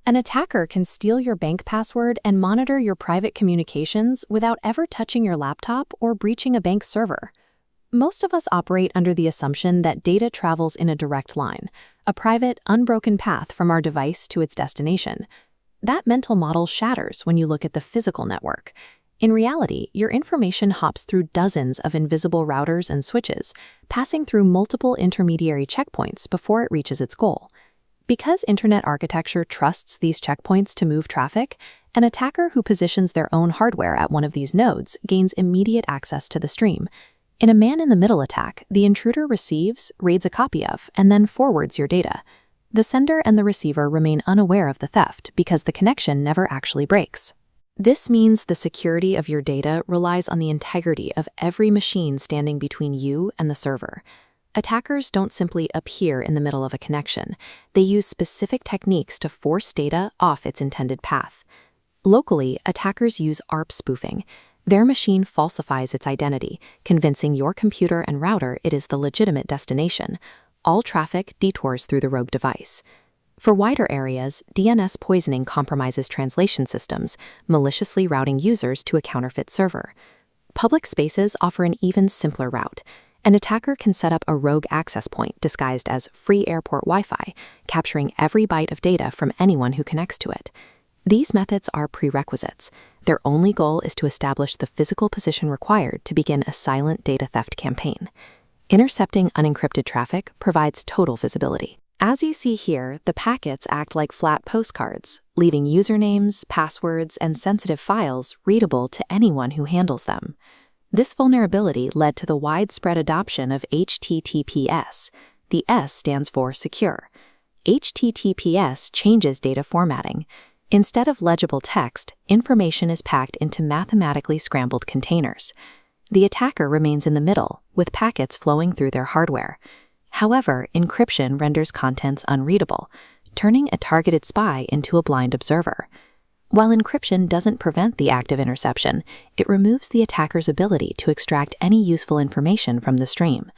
An attacker can steal your bank password and monitor your private communications without ever touching your laptop or breaching a bank server. Most of us operate under the assumption that data travels in a direct line, a private, unbroken path from our device to its destination. That mental model shatters when you look at the physical network. In reality, your information hops through dozens of invisible routers and switches, passing through multiple intermediary checkpoints before it reaches its goal. Because internet architecture trusts these checkpoints to move traffic, an attacker who positions their own hardware at one of these nodes gains immediate access to the stream. In a man-in-the-middle attack, the intruder receives, reads a copy of, and then forwards your data. The sender and the receiver remain unaware of the theft because the connection never actually breaks. This means the security of your data relies on the integrity of every machine standing between you and the server. Attackers don't simply appear in the middle of a connection. They use specific techniques to force data off its intended path. Locally, attackers use ARP spoofing. Their machine falsifies its identity, convincing your computer and router it is the legitimate destination. All traffic detours through the rogue device. For wider areas, DNS poisoning compromises translation systems, maliciously routing users to a counterfeit server. Public spaces offer an even simpler route. An attacker can set up a rogue access point disguised as free airport Wi-Fi, capturing every byte of data from anyone who connects to it. These methods are prerequisites. Their only goal is to establish the physical position required to begin a silent data theft campaign. Intercepting unencrypted traffic provides total visibility. As you see here, the packets act like flat postcards, leaving usernames, passwords, and sensitive files readable to anyone who handles them. This vulnerability led to the widespread adoption of HTTPS. The S stands for secure. HTTPS changes data formatting. Instead of legible text, information is packed into mathematically scrambled containers. The attacker remains in the middle, with packets flowing through their hardware. However, encryption renders contents unreadable, turning a targeted spy into a blind observer. While encryption doesn't prevent the act of interception, it removes the attacker's ability to extract any useful information from the stream.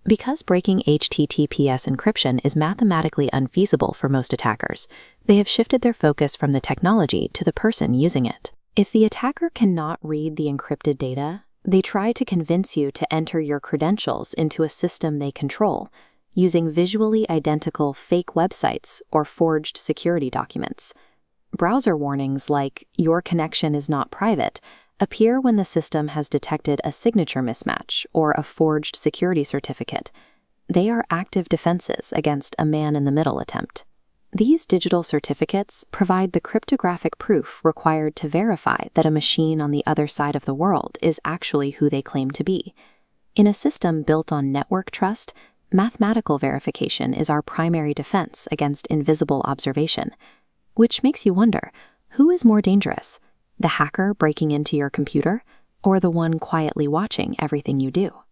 Because breaking HTTPS encryption is mathematically unfeasible for most attackers, they have shifted their focus from the technology to the person using it. If the attacker cannot read the encrypted data, they try to convince you to enter your credentials into a system they control, using visually identical fake websites or forged security documents. Browser warnings like "Your connection is not private" appear when the system has detected a signature mismatch or a forged security certificate. They are active defenses against a man-in-the-middle attempt. These digital certificates provide the cryptographic proof required to verify that a machine on the other side of the world is actually who they claim to be. In a system built on network trust, mathematical verification is our primary defense against invisible observation. Which makes you wonder, who is more dangerous? The hacker breaking into your computer, or the one quietly watching everything you do?